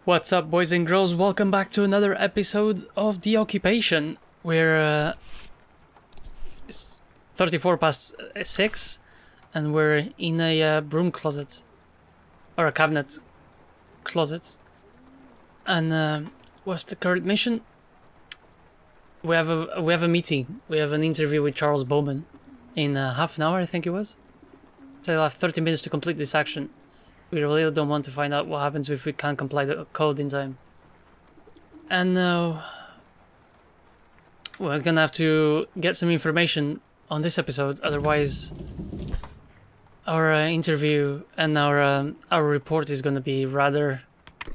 What's up, boys and girls? Welcome back to another episode of The Occupation. We're it's 34 past 6 and we're in a broom closet or a cabinet closet. And what's the current mission? We have a meeting. We have an interview with Charles Bowman in half an hour, I think it was. So I'll have 30 minutes to complete this action. We really don't want to find out what happens if we can't comply the code in time. And we're gonna have to get some information on this episode, otherwise our interview and our report is gonna be rather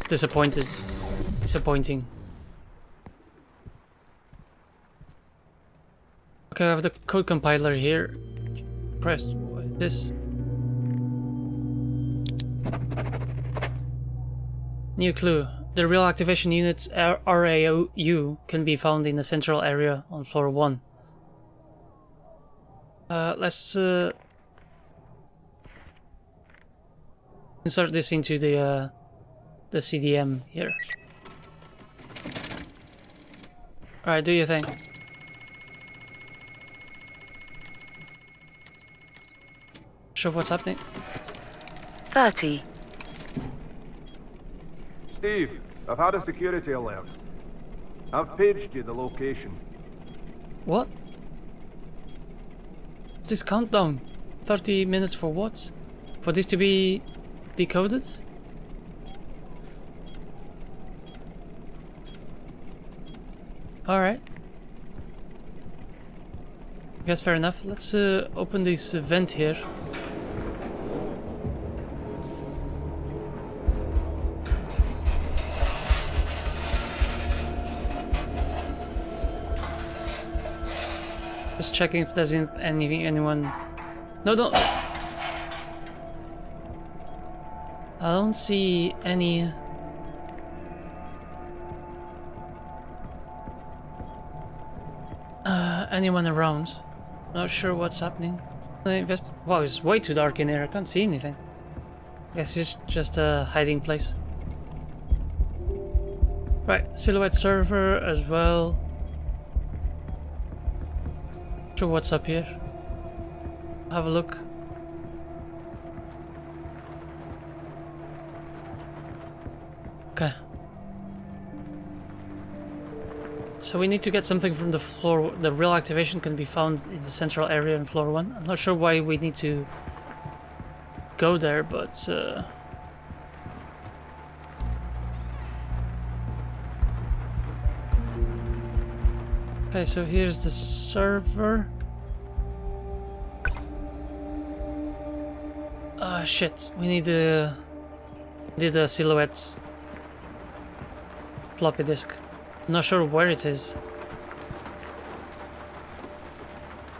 disappointing. Okay, I have the code compiler here. Press, what is this? New clue. The real activation unit's RAU can be found in the central area on floor 1. Let's insert this into the CDM here. Alright, do your thing. Show what's happening. 30. Steve, I've had a security alert. I've paged you the location. What? This countdown? 30 minutes for what? For this to be decoded? Alright. I guess fair enough. Let's open this vent here. Just checking if there's anyone. No, don't. I don't see any. Anyone around. Not sure what's happening. Wow, it's way too dark in here. I can't see anything. Guess it's just a hiding place. Right, silhouette server as well. Sure what's up here. Have a look. Okay. So we need to get something from the floor. The real activation can be found in the central area in floor 1. I'm not sure why we need to go there, but okay, so here's the server. Shit, we need the silhouettes floppy disk. I'm not sure where it is.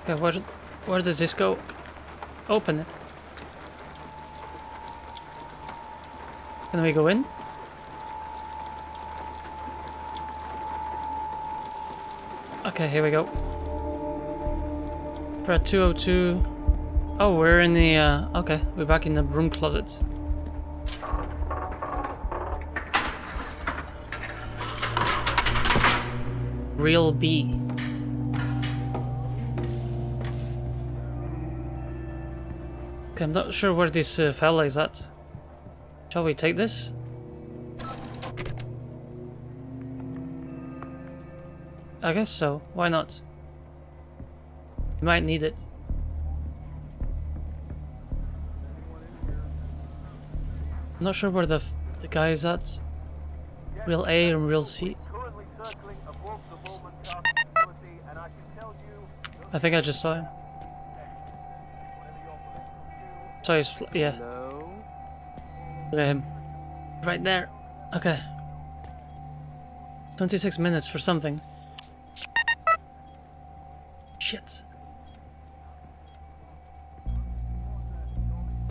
Okay, where does this go? Open it. Can we go in? Okay, here we go. We're at 202. Oh, we're in the, okay, we're back in the broom closet. Real B. Okay, I'm not sure where this fella is at. Shall we take this? I guess so. Why not? We might need it. I'm not sure where the guy is at. Real A and real C. I think I just saw him. Saw his yeah. Look at him. Right there. Okay. 26 minutes for something. Shit.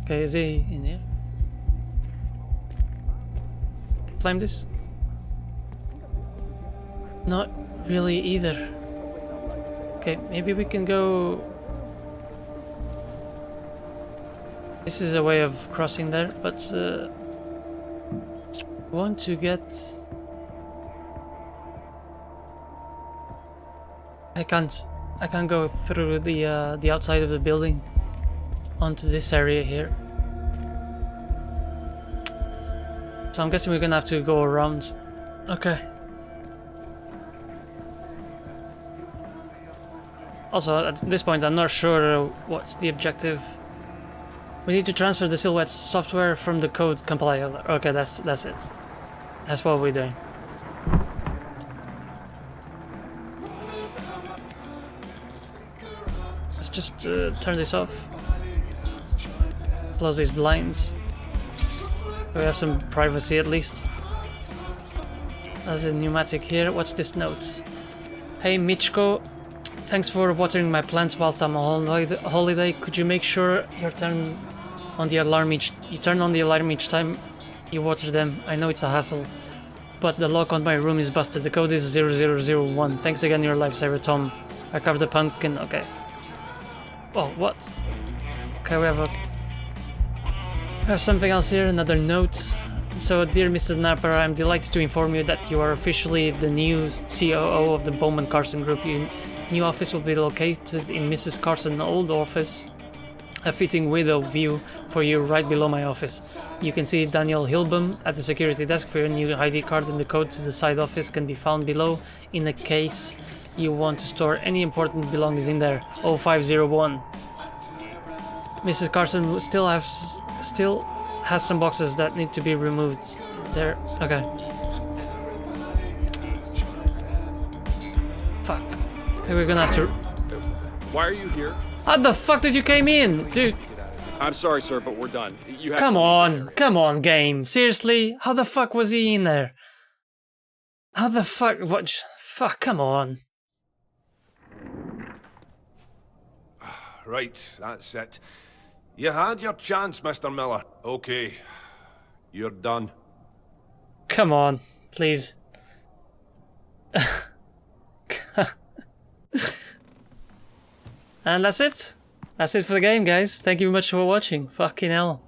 Okay, is he in here? Climb this? Not really either. Okay, maybe we can go. This is a way of crossing there, but Want to get... I can't go through the outside of the building onto this area here. So I'm guessing we're gonna have to go around. Okay. Also, at this point, I'm not sure what's the objective. We need to transfer the Silhouette software from the code compiler. Okay, that's it. That's what we're doing. Let's just turn this off. Close these blinds. We have some privacy at least. There's a pneumatic here. What's this note? Hey Michko, thanks for watering my plants whilst I'm on holiday. Could you make sure you turn on the alarm each time you water them? I know it's a hassle, but the lock on my room is busted. The code is 0001. Thanks again, your lifesaver, Tom. I carved a pumpkin. Okay. Oh, what? Okay, we have something else here. Another note. So, dear Mrs. Napper, I'm delighted to inform you that you are officially the new COO of the Bowman Carson Group. Your new office will be located in Mrs. Carson's old office. A fitting window view for you right below my office. You can see Daniel Hilbum at the security desk for your new ID card, and the code to the side office can be found below in a case you want to store any important belongings in there. 0501. Mrs. Carson still has some boxes that need to be removed. There. Okay. Fuck. Okay, we're gonna have to... Why are you here? How the fuck did you came in, dude? I'm sorry, sir, but we're done. You have Come to leave this on, area. come on, game. Seriously? How the fuck was he in there? How the fuck? What? Fuck, come on. Right, that's it. You had your chance, Mr. Miller. Okay, you're done. Come on, please. And that's it. That's it for the game, guys. Thank you very much for watching. Fucking hell.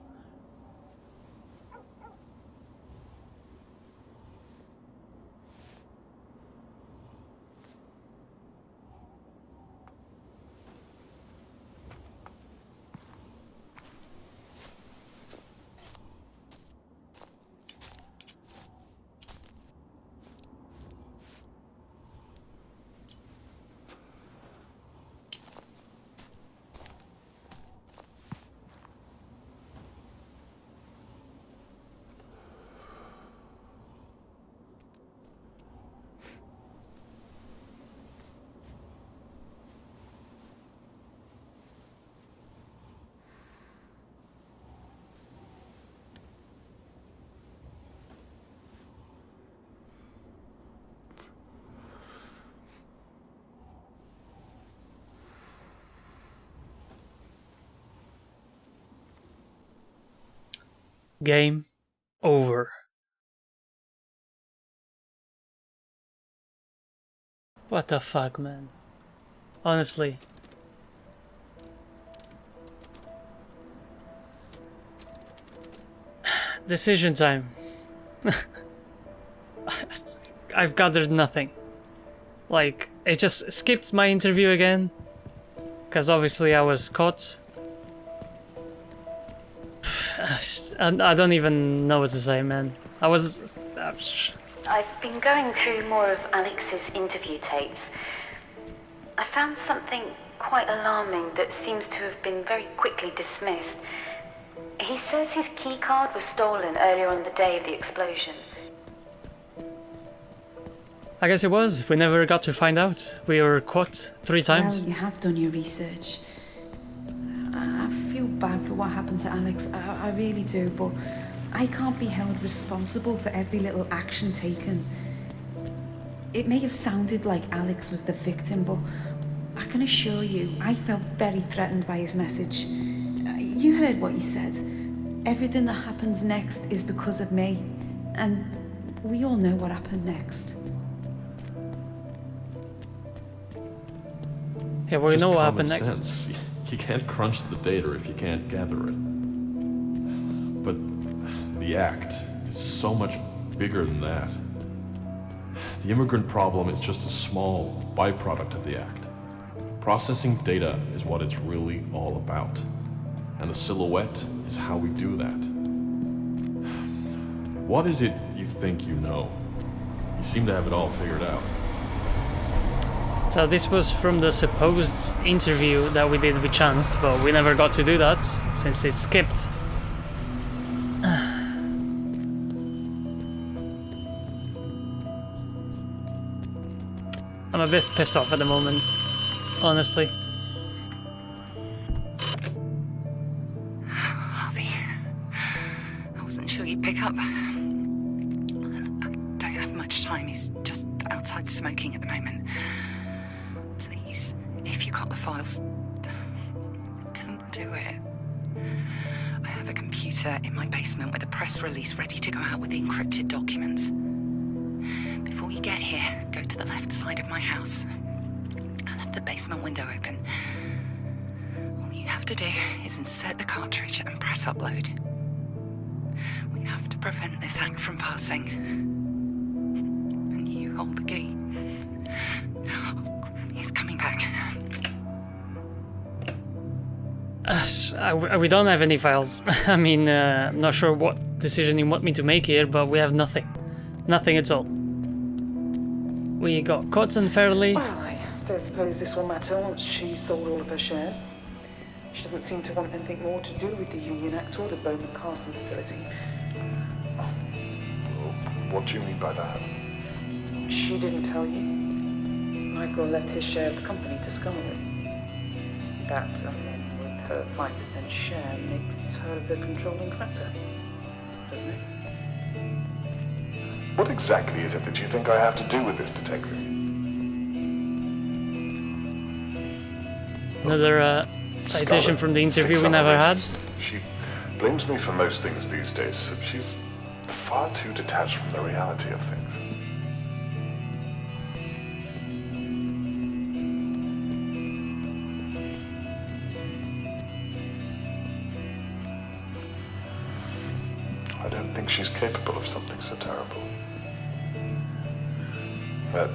Game over. What the fuck, man? Honestly. Decision time. I've gathered nothing. Like, it just skipped my interview again. Because obviously I was caught. I don't even know what to say, man. I've been going through more of Alex's interview tapes. I found something quite alarming that seems to have been very quickly dismissed. He says his keycard was stolen earlier on the day of the explosion. I guess it was. We never got to find out. We were caught 3 times. Well, you have done your research. I feel bad for what happened to Alex. I really do, but I can't be held responsible for every little action taken. It may have sounded like Alex was the victim, but I can assure you, I felt very threatened by his message. You heard what he said. Everything that happens next is because of me. And we all know what happened next. Yeah, we Just know what common happened next. sense. You can't crunch the data if you can't gather it. But the act is so much bigger than that. The immigrant problem is just a small byproduct of the act. Processing data is what it's really all about. And the silhouette is how we do that. What is it you think you know? You seem to have it all figured out. So this was from the supposed interview that we did with Chance, but we never got to do that since it skipped. I'm a bit pissed off at the moment, honestly. Harvey, I wasn't sure you'd pick up. I don't have much time. He's just outside smoking at the moment. Please, if you got the files, don't do it. I have a computer in my basement with a press release ready to go out with the encrypted documents. Before you get here, go to the left side of my house. I left the basement window open. All you have to do is insert the cartridge and press upload. We have to prevent this act from passing. And you hold the key. Oh, he's coming back. We don't have any files. I mean, I'm not sure what decision you want me to make here, but we have nothing. Nothing at all. We got caught unfairly. Well, I don't suppose this will matter once she's sold all of her shares. She doesn't seem to want anything more to do with the Union Act or the Bowman Castle facility. What do you mean by that? She didn't tell you. Michael left his share of the company to Scarlet. That, with her 5% share, makes her the controlling factor, doesn't it? What exactly is it that you think I have to do with this, detective? Another citation from the interview we never had. She blames me for most things these days. She's far too detached from the reality of things. I don't think she's capable of something so terrible. That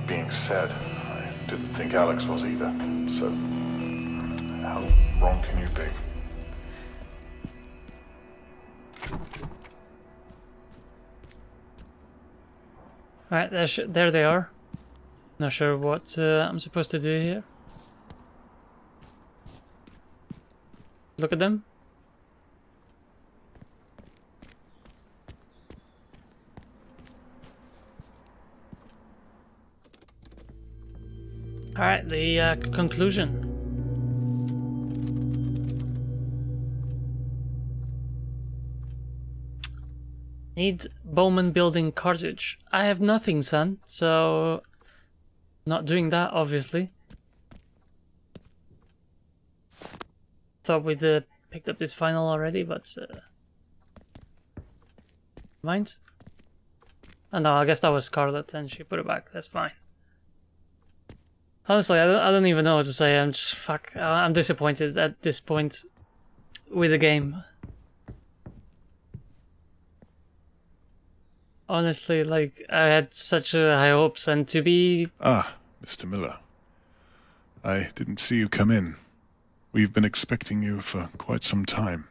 being said, I didn't think Alex was either, so how wrong can you be? Alright, there they are. Not sure what I'm supposed to do here. Look at them. Alright, the conclusion. Need Bowman building cartridge. I have nothing, son, so not doing that, obviously. Thought we'd picked up this final already, but mind. Oh no, I guess that was Scarlet and she put it back. That's fine. Honestly, I don't even know what to say. I'm just I'm disappointed at this point with the game. Honestly, like, I had such high hopes, and to be... Ah, Mr. Miller. I didn't see you come in. We've been expecting you for quite some time.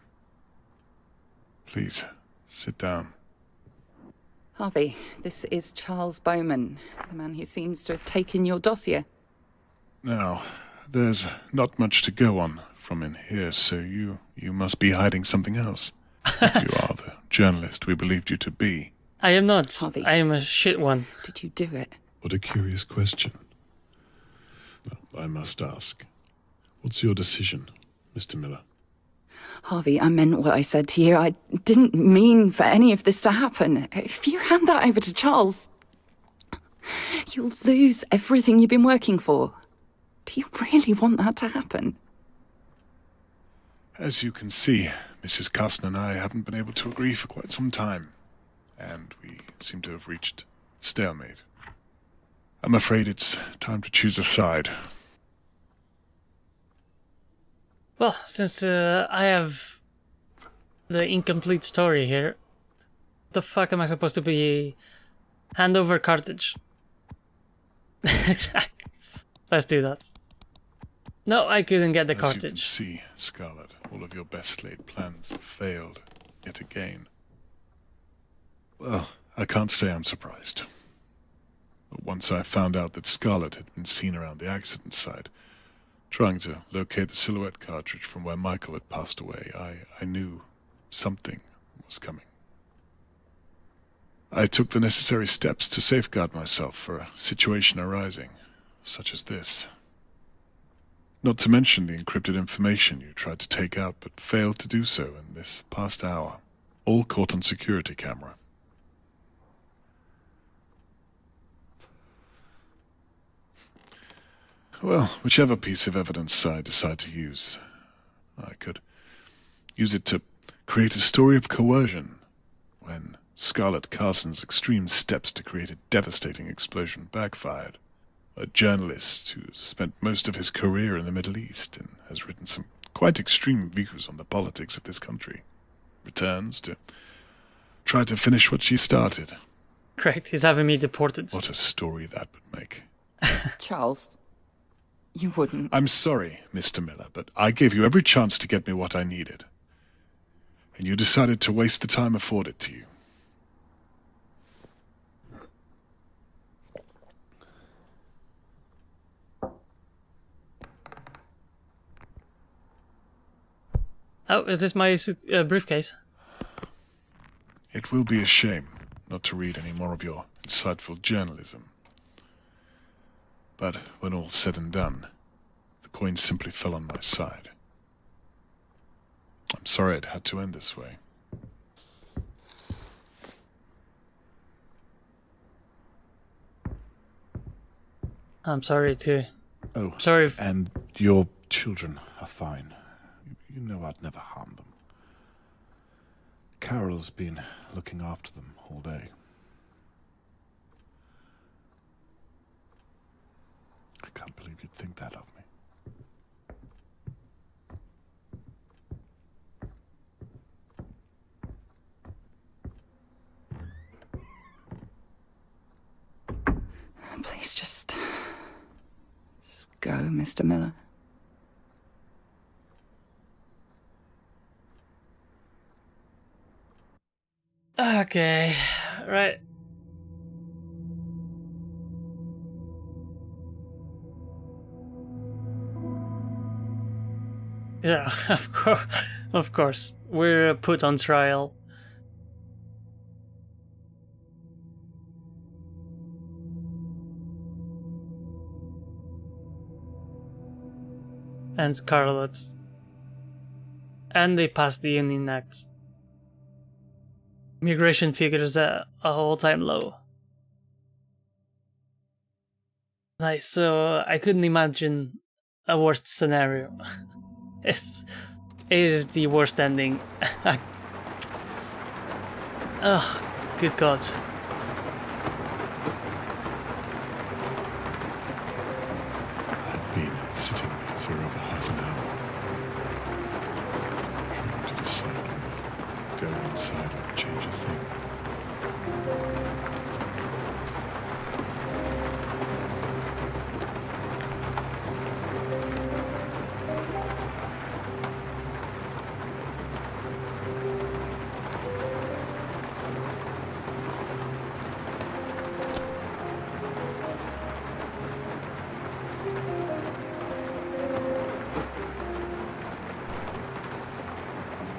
Please, sit down. Harvey, this is Charles Bowman, the man who seems to have taken your dossier. Now, there's not much to go on from in here, so you must be hiding something else. If you are the journalist we believed you to be. I am not. Harvey, I am a shit one. Did you do it? What a curious question. Well, I must ask. What's your decision, Mr. Miller? Harvey, I meant what I said to you. I didn't mean for any of this to happen. If you hand that over to Charles, you'll lose everything you've been working for. Do you really want that to happen? As you can see, Mrs. Carson and I haven't been able to agree for quite some time. And we seem to have reached stalemate. I'm afraid it's time to choose a side. Well, since I have the incomplete story here, the fuck am I supposed to be? Hand over cartridge. Let's do that. No, I couldn't get the As you can cartridge. see, Scarlet, all of your best laid plans have failed yet again. Well, I can't say I'm surprised. But once I found out that Scarlet had been seen around the accident site, trying to locate the silhouette cartridge from where Michael had passed away, I knew something was coming. I took the necessary steps to safeguard myself for a situation arising, such as this. Not to mention the encrypted information you tried to take out but failed to do so in this past hour, all caught on security camera. Well, whichever piece of evidence I decide to use, I could use it to create a story of coercion when Scarlett Carson's extreme steps to create a devastating explosion backfired. A journalist who spent most of his career in the Middle East and has written some quite extreme views on the politics of this country, returns to try to finish what she started. Great, he's having me deported. What a story that would make. Charles, you wouldn't. I'm sorry, Mr. Miller, but I gave you every chance to get me what I needed. And you decided to waste the time afforded to you. Oh, is this my briefcase? It will be a shame not to read any more of your insightful journalism. But when all's said and done, the coin simply fell on my side. I'm sorry it had to end this way. I'm sorry too. Oh, sorry. And your children are fine. You know I'd never harm them. Carol's been looking after them all day. I can't believe you'd think that of me. Please just go, Mr. Miller. Okay, right. Yeah, of course. We're put on trial. And Scarlet. And they passed the Union Act. Immigration figures at a all-time low. Nice, so I couldn't imagine a worse scenario. It is the worst ending. Oh, good God. I've been sitting there for over half an hour, trying to decide whether to go inside or change a thing.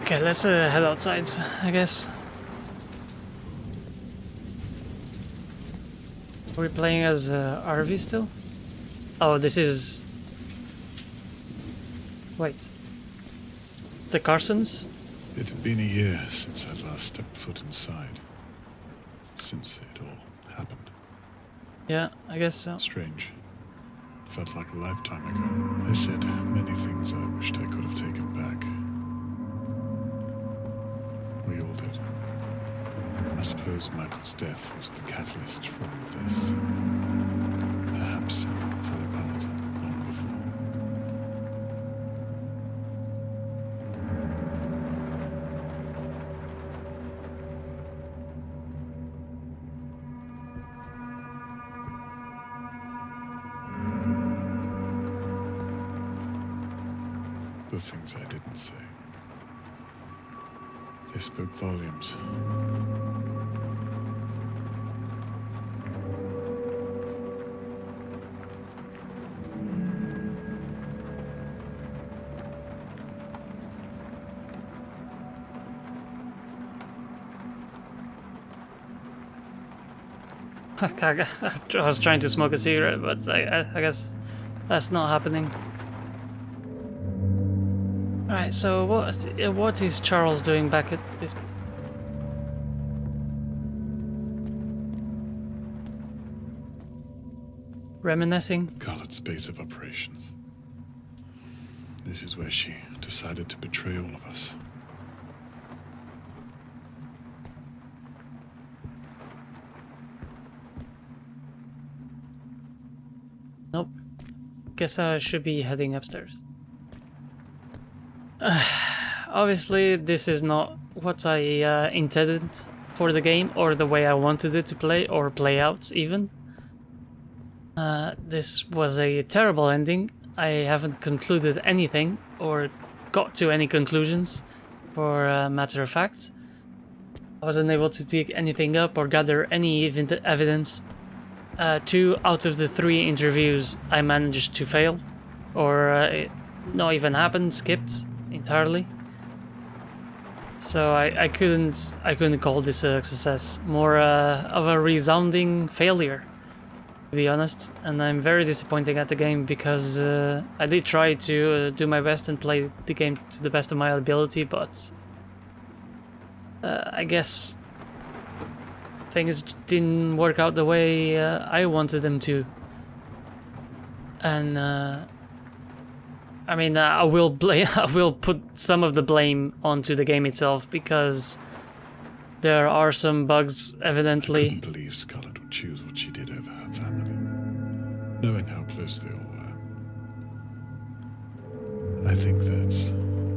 Okay, let's head outside, I guess. Are we playing as RV still? Oh, this is... Wait. The Carsons? It had been a year since I'd last stepped foot inside. Since it all happened. Yeah, I guess so. Strange. Felt like a lifetime ago. I said many things I wished I could have taken back. We all did. I suppose Michael's death was the catalyst for all of this. Perhaps it fell apart long before. the things I didn't say. They spoke volumes. I was trying to smoke a cigarette, but I guess that's not happening. Alright, so what is Charles doing back at this... Reminiscing? Scarlet's base of operations. This is where she decided to betray all of us. Nope. Guess I should be heading upstairs. Obviously, this is not what I intended for the game, or the way I wanted it to play, or play out, even. This was a terrible ending. I haven't concluded anything, or got to any conclusions, for a matter of fact. I wasn't able to dig anything up or gather any evidence. 2 out of the 3 interviews I managed to fail, or not even happened, skipped entirely. So I couldn't call this a success, more of a resounding failure, to be honest. And I'm very disappointed at the game, because I did try to do my best and play the game to the best of my ability, but I guess things didn't work out the way I wanted them to. And I mean, I will put some of the blame onto the game itself, because there are some bugs, evidently. I couldn't believe Scarlet would choose what she did over her family, knowing how close they all were. I think that's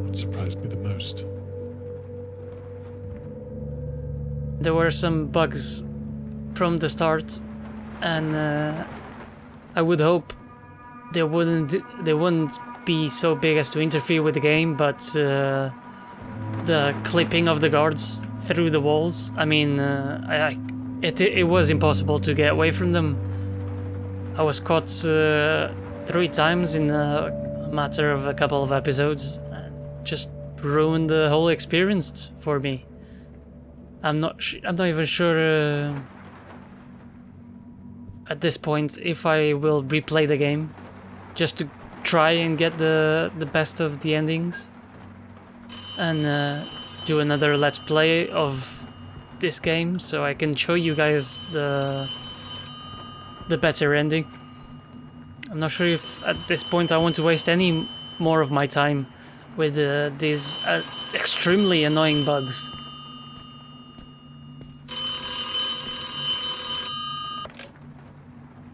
what surprised me the most. There were some bugs from the start, and I would hope they wouldn't be so big as to interfere with the game, but the clipping of the guards through the walls, I mean, it was impossible to get away from them. I was caught 3 times in a matter of a couple of episodes, and just ruined the whole experience for me. I'm not even sure at this point if I will replay the game, just to try and get the best of the endings, and do another let's play of this game, so I can show you guys the better ending. I'm not sure if at this point I want to waste any more of my time with these extremely annoying bugs.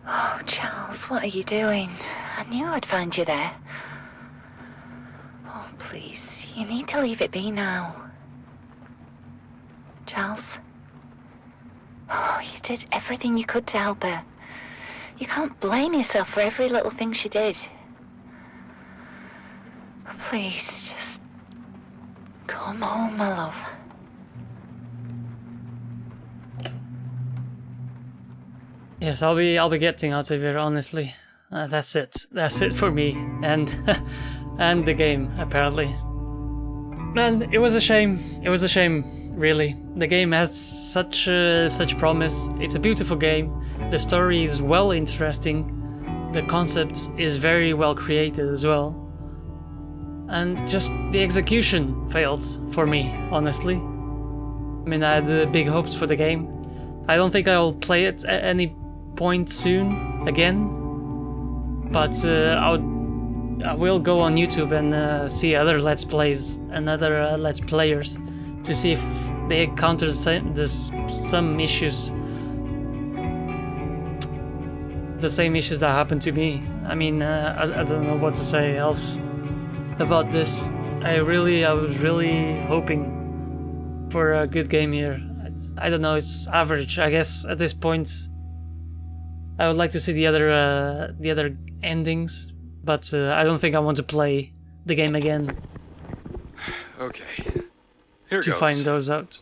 Oh, Charles, what are you doing? I knew I'd find you there. Oh, please, you need to leave it be now. Charles? Oh, you did everything you could to help her. You can't blame yourself for every little thing she did. Please, just come home, my love. Yes, I'll be getting out of here, honestly. That's it. That's it for me, and and the game, apparently. Man, it was a shame. It was a shame, really. The game has such promise. It's a beautiful game. The story is well interesting. The concept is very well created as well. And just the execution failed for me, honestly. I mean, I had big hopes for the game. I don't think I'll play it at any point soon again, but I will go on YouTube and see other Let's Plays and other Let's Players to see if they encounter some issues, the same issues that happened to me. I mean, I don't know what to say else about this. I was really hoping for a good game here. I don't know, it's average, I guess, at this point. I would like to see the other endings, but I don't think I want to play the game again Okay. Here to goes. find those out.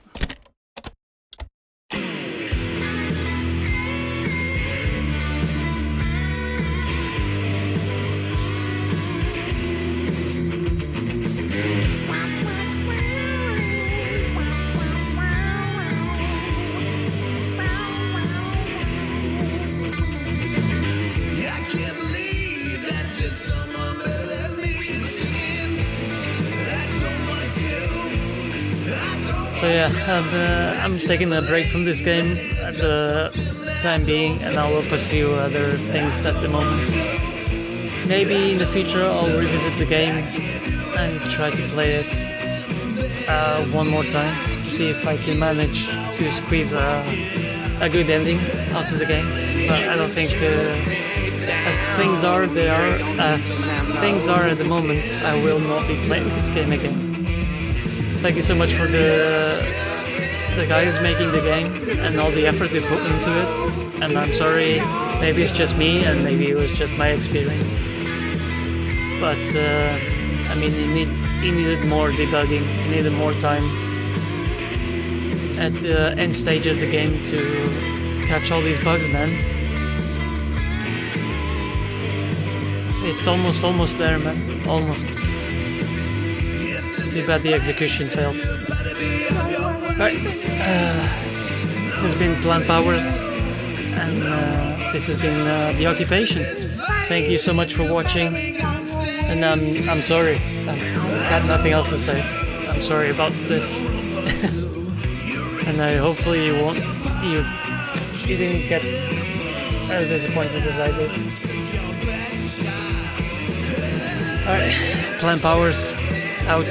So yeah, I'm taking a break from this game at the time being, and I will pursue other things at the moment. Maybe in the future I'll revisit the game and try to play it one more time to see if I can manage to squeeze a good ending out of the game. But I don't think, as things are, they are. As things are at the moment, I will not be playing this game again. Thank you so much for the guys making the game and all the effort they put into it. And I'm sorry, maybe it's just me and maybe it was just my experience. But I mean, it needed more debugging, it needed more time at the end stage of the game to catch all these bugs, man. It's almost there, man. Almost. Too bad the execution failed. Right, this has been Plant Powers, and this has been The Occupation. Thank you so much for watching, and I'm sorry. I've got nothing else to say. I'm sorry about this, and hopefully you didn't get as disappointed as I did. All right, Plant Powers out.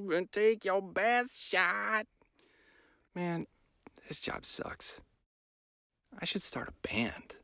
And take your best shot. Man, this job sucks. I should start a band.